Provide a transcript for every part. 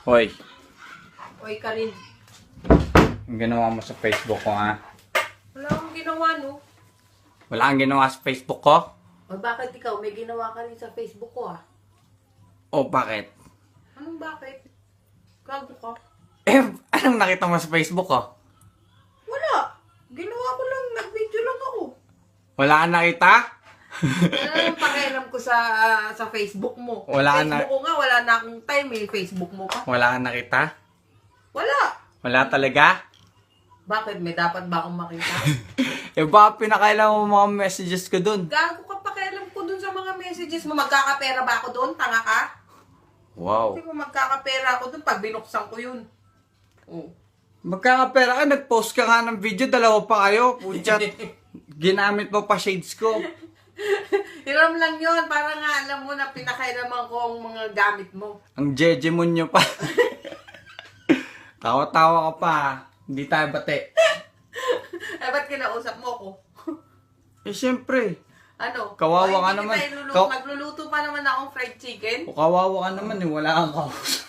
Hoy, Oy, Karin. ang ginawa mo sa Facebook ko, ha? Wala akong ginawa, no? Wala kang ginawa sa Facebook ko? O bakit ikaw? May ginawa ka rin sa Facebook ko, ah. O bakit? Anong bakit? Gago ka. Eh, anong nakita mo sa Facebook ko? Wala. Ginawa ko lang. Nag-video lang ako. Wala kang nakita? Ano yung pakialam ko sa Facebook mo? Wala Facebook na- ko nga. Wala na akong time, eh. Facebook mo pa. Wala kang nakita? Wala. Wala talaga? Bakit? May dapat ba akong makita? Eh, baka pinakailan mo mga messages ko dun? Gago ka, pakialam ko dun sa mga messages mo. Magkakapera ba ako dun? Tanga ka? Wow. Hindi ko magkakapera ako dun pag binuksan ko yun. Oh. Magkakapera ka, nag-post ka nga ng video, dalawa pa kayo. Puchat. Ginamit mo pa shades ko. Hiram lang yun. Para nga alam mo na pinakairaman ko ang mga gamit mo. Ang jejemon nyo pa. Tawa-tawa ka pa. Hindi tayo bate. Eh, ba't kinausap mo ko? Eh, syempre. Ano? Kawawa ka Hindi naman. kita iluluto. Nagluluto pa naman akong fried chicken. O kawawa ka naman, wala kang kausap.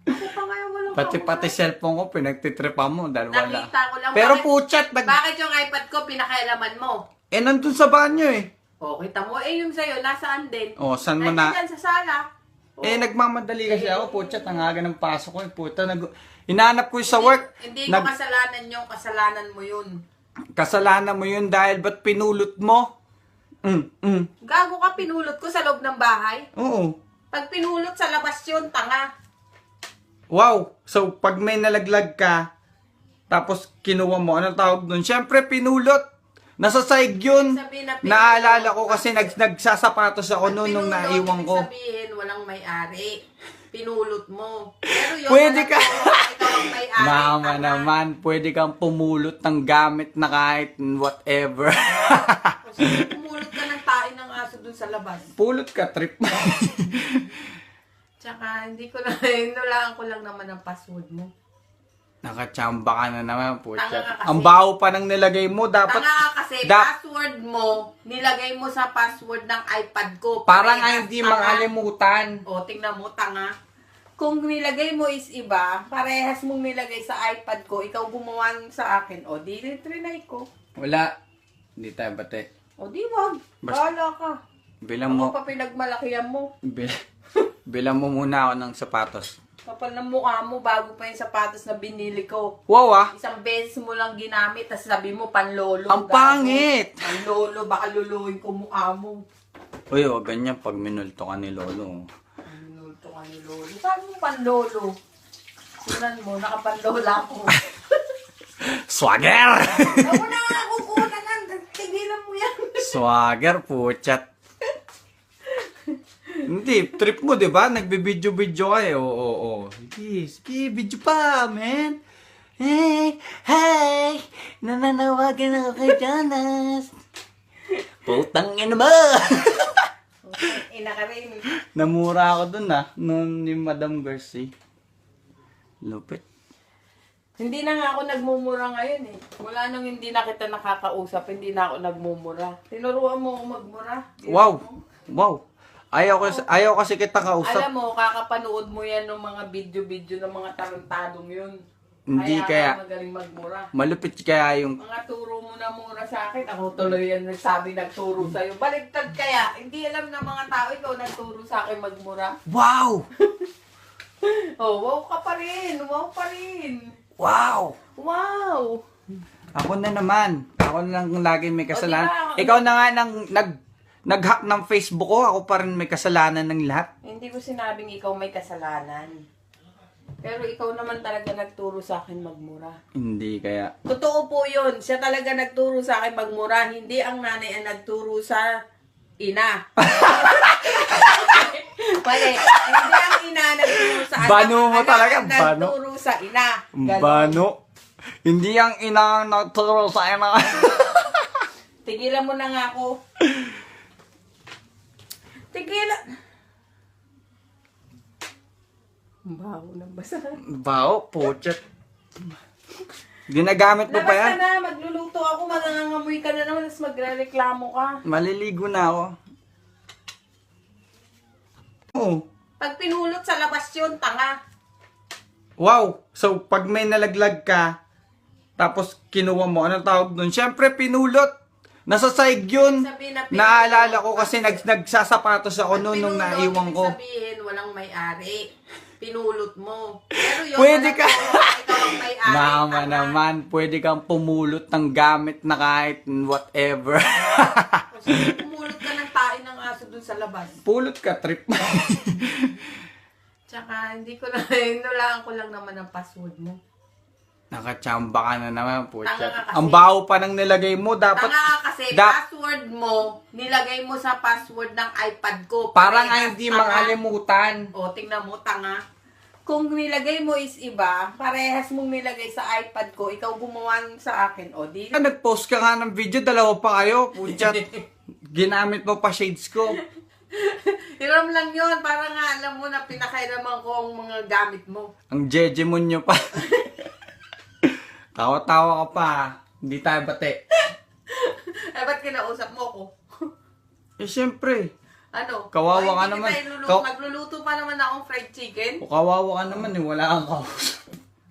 Ako pa ngayon walang Pati cellphone ko, pinagtitripa mo. Dahil wala. Nakita ko lang. Pero bakit, puchat, bakit yung iPad ko pinakairaman mo? eh, nandun sa banyo eh. O, kita mo. Eh, yung sa'yo, nasaan din? O, saan mo Nandiyan na? dyan sa sala. Eh, nagmamadali kasi ako, puchat. Ang aga ng pasok ko eh, puta. Hinahanap ko yung sa work. Hindi ko kasalanan yung kasalanan mo yun. Kasalanan mo yun dahil ba't pinulot mo? Gago ka, pinulot ko sa loob ng bahay. Oo. Pag pinulot sa labas yun, tanga. Wow! So, pag may nalaglag ka, tapos kinuha mo, anong tawag doon? Siyempre, pinulot. Nasa side yun. Sabihin na pinulot. Naalala ko kasi nagsasapatos ako Pag noon nung pinulot, naiwan ibig ko. sabihin, walang may-ari. Pinulot mo. Pero yun, Pwede alam ka. ko, ikaw ang may-ari. Mama tanga. naman, pwede kang pumulot ng gamit na kahit whatever. Kasi pumulot ka ng tae ng aso dun sa labas. Pulot ka, trip. Tsaka, hindi ko na, inulaan ko lang naman ang password mo. Nakachamba ka na naman, Tanga puchat. ka kasi. Ang baho pa ng nilagay mo, dapat... Tanga ka kasi, password mo, nilagay mo sa password ng iPad ko. Parang Parehas, hindi tanga. makalimutan. O, tingnan mo, tanga. Kung nilagay mo is iba, parehas mong nilagay sa iPad ko, ikaw gumawa sa akin, o, di trinay ko. Wala. Hindi tayo bate. O, di wag. Basta- Bahala ka. Bilang mo, Ako pa pinagmalakihan mo. bilang mo muna ako ng sapatos. Kapal ng mukha mo, bago pa yung sapatos na binili ko. Wow ah! Isang beses mo lang ginamit, tapos sabi mo, panlolo. Ang gago. pangit! Panlolo, baka luluhin ko mukha mo. Uy, wag ganyan pag minulto ka ni Lolo. Minulto ka ni Lolo. Sabi mo panlolo. Sinan mo, nakapanlola ko. Swagger! Ako na nga, kukunan na. Tigilan mo yan. Swagger, puchat. Hindi, trip mo, di ba? Nagbe-video-video ka eh. Oo. Sige, video pa, man. Hey! Nananawagan ako kay Jonas. Putang ina mo! Ina ka rin. Namura ako dun noon ni Madam Garcia. Lupit. Hindi na nga ako nagmumura ngayon eh. Wala nang hindi na kita nakakausap, hindi na ako nagmumura. Tinuruan mo ako magmura. Wow. Ayaw kasi kita kausap. Alam mo, kakapanood mo yan ng mga video-video ng mga tarantadong yun. Hindi kaya. Ka magaling magmura. Malupit kaya yung... Mga turo mo na muna sa akin. Ako tuloy yan nagsabi nagturo sa'yo. Baligtad kaya. Hindi alam ng mga tao ikaw nagturo sa akin magmura. Wow! Oh, wow ka pa rin. Wow pa rin. Wow! Wow. Ako na naman. Ako na lang lagi may kasalanan. O, diba? Ikaw na nga nag-hack ng Facebook ko. Ako pa rin may kasalanan ng lahat. Hindi ko sinabing ikaw may kasalanan. Pero ikaw naman talaga nagturo sa akin magmura. Hindi kaya. Totoo po yun. Siya talaga nagturo sa akin magmura. Hindi ang nanay ang nagturo sa ina. Mali. Hindi ang ina nagturo sa anak. Bano mo Anak talaga, ang bano. nagturo sa ina. Ganon. Bano. Hindi ang inang nagturo sa ina. Tigilan mo na nga ako. Tigilan. Baho ng basa. Bao, puchat. Ginagamit mo pa Labas yan? ka na, magluluto ako, mangangamoy ka na naman, tapos magre-reklamo ka. Maliligo na ako. Oo. Pag pinulot sa labas yun, tanga. Wow! So, pag may nalaglag ka, tapos kinuha mo, anong tawag doon? Siyempre, pinulot. Nasa saig yun. Sabihin na pinulot. Naalala ko kasi nagsasapatos ako noon nung naiwan ko. Ibig sabihin, walang may-ari. Pinulot mo. Pero yun, Pwede ka. Ikaw ang may-ari. Mama tama. naman, pwede kang pumulot ng gamit na kahit whatever. Kasi pumulot ka ng tae ng aso dun sa labas. Pulot ka, trip. Tsaka, hindi ko na, inulaan ko lang naman ang password mo. Nakachamba ka na naman, Tanga ka kasi. Ang baho pa ng nilagay mo, dapat... Tanga ka kasi, password mo, nilagay mo sa password ng iPad ko. Parang Parehas, hindi tanga. makalimutan. O, tingnan mo, tanga. Kung nilagay mo is iba, parehas mong nilagay sa iPad ko, ikaw gumawa sa akin, o, di... Nag-post ka nga ng video, dalawa pa kayo. Puchat, ginamit mo pa shades ko. Hiram lang yun, para nga alam mo na pinakairaman ko ang mga gamit mo. Ang jejemon nyo pa. Tawa-tawa ka pa. Hindi tayo bate. Eh, ba't kinausap mo ko? Eh, syempre. Ano? Kawawa O, ka hindi naman. kita iluluto. Nagluluto pa naman akong fried chicken. O kawawa ka naman eh, wala kang kausap.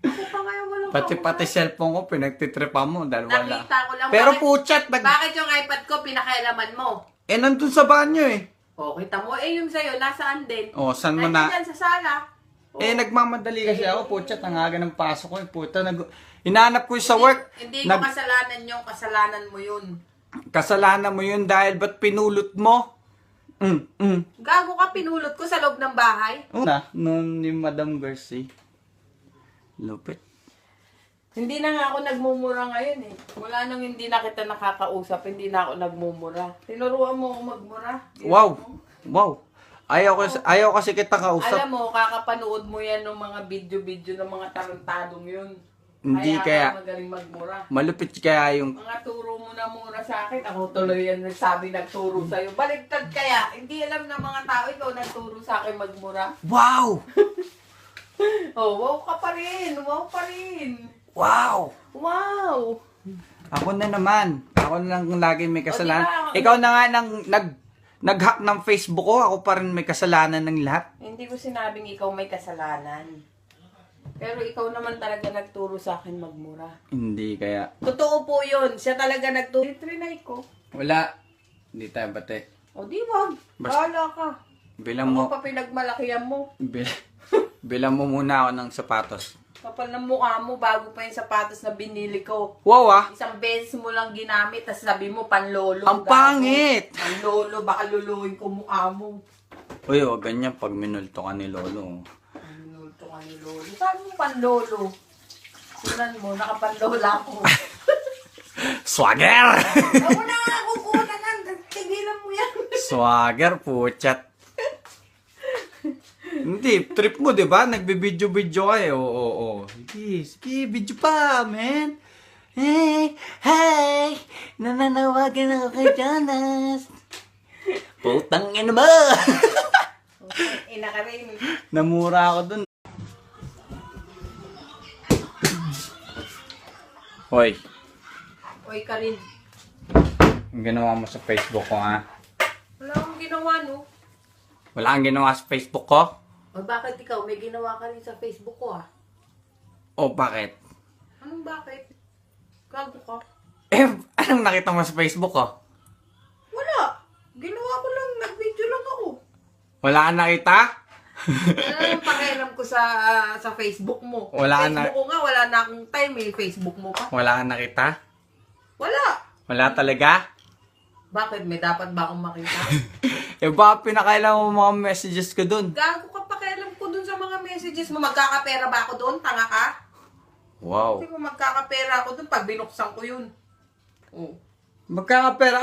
Ako pa nga yung walang Pati cellphone ko, pinagtitripa mo dahil wala. Nakita ko lang. Pero Bakit- puchat, Bakit yung iPad ko pinakairaman mo? eh, nandun sa banyo eh. O, kita mo. Eh, yung sa'yo, nasaan din? O, saan mo Nandiyan na? dyan sa sala. O, Eh, nagmamadali kasi ako, puchat, ang aga ng pasok ko eh, puta. Hinahanap ko yung sa work. Hindi ko kasalanan yung kasalanan mo yun. Kasalanan mo yun dahil ba't pinulot mo? Gago ka, pinulot ko sa loob ng bahay. Una, noon ni Madam Garcia. Lupit. Hindi na nga ako nagmumura ngayon eh. Wala nang hindi na kita nakakausap, hindi na ako nagmumura. Tinuruan mo ako magmura. Wow! Wow! Ayaw kasi kita kausap. Alam mo, kakapanood mo yan ng mga video-video ng mga tarantadong yun. Hindi kaya. kaya. Magaling magmura. Malupit kaya yung... Mga turo mo na mura sa akin. Ako tuloy yan nagsabi nagturo sa'yo. Baligtad kaya. Hindi alam ng mga tao, ikaw nagturo sa akin magmura. Wow! Oh, wow ka pa rin. Wow pa rin. Wow! Wow. Ako na naman. Ako na lang lagi may kasalanan. O, diba? Ikaw na nga nag-hack ng Facebook ko. Ako pa rin may kasalanan ng lahat. Hindi ko sinabing ikaw may kasalanan. Pero ikaw naman talaga nagturo sa akin magmura. Hindi kaya. Totoo po yun. Siya talaga nagturo. Trinay ko. Wala. Hindi tayo bate. O di wag. Basta- Bahala ka. Bilang mo. Ako pa pinagmalakihan mo. Bilang mo muna ako ng sapatos. Kapal ng mukha mo bago pa yung sapatos na binili ko. Wow ah! Isang beses mo lang ginamit, tapos sabi mo panlolo. Ang gago. pangit! Panlolo, baka luluhin ko mukha mo. Uy, wag ganyan pag minulto ka ni Lolo. Panlolo ka ni lolo. Sabi mo panlolo. Sunan mo, nakapanlola ko. Swagger! Ako na nga kukunan lang. Tigilan mo yan. Swagger, puchat. Hindi, trip mo, di ba? Nagbe-video-video ka eh. Oo. Sige, video pa, man. Hey, nananawagan ako kay Jonas. Putang ina mo. Okay, ina ka rin. Namura ako dun. Hoy, Oy ka rin. ang ginawa mo sa Facebook ko, ha? Wala akong ginawa, no? Wala kang ginawa sa Facebook ko? O bakit ikaw? May ginawa ka rin sa Facebook ko, ah. O bakit? Anong bakit? Gago ka. Eh, anong nakita mo sa Facebook ko? Wala. Ginawa ko lang. Nag-video lang ako. Wala kang nakita? Ano yung pakialam ko sa Facebook mo? Wala na- Facebook ko nga, wala na akong time eh. Facebook mo pa. Wala kang nakita? Wala. Wala talaga? Bakit? May dapat ba akong makita? Eh, baka pinakailan mo mga messages ko dun. Gago ka, pakialam ko dun sa mga messages mo. Magkakapera ba ako doon? Tanga ka? Wow. Hindi ko magkakapera ako dun pag binuksan ko yun. Oh. Magkakapera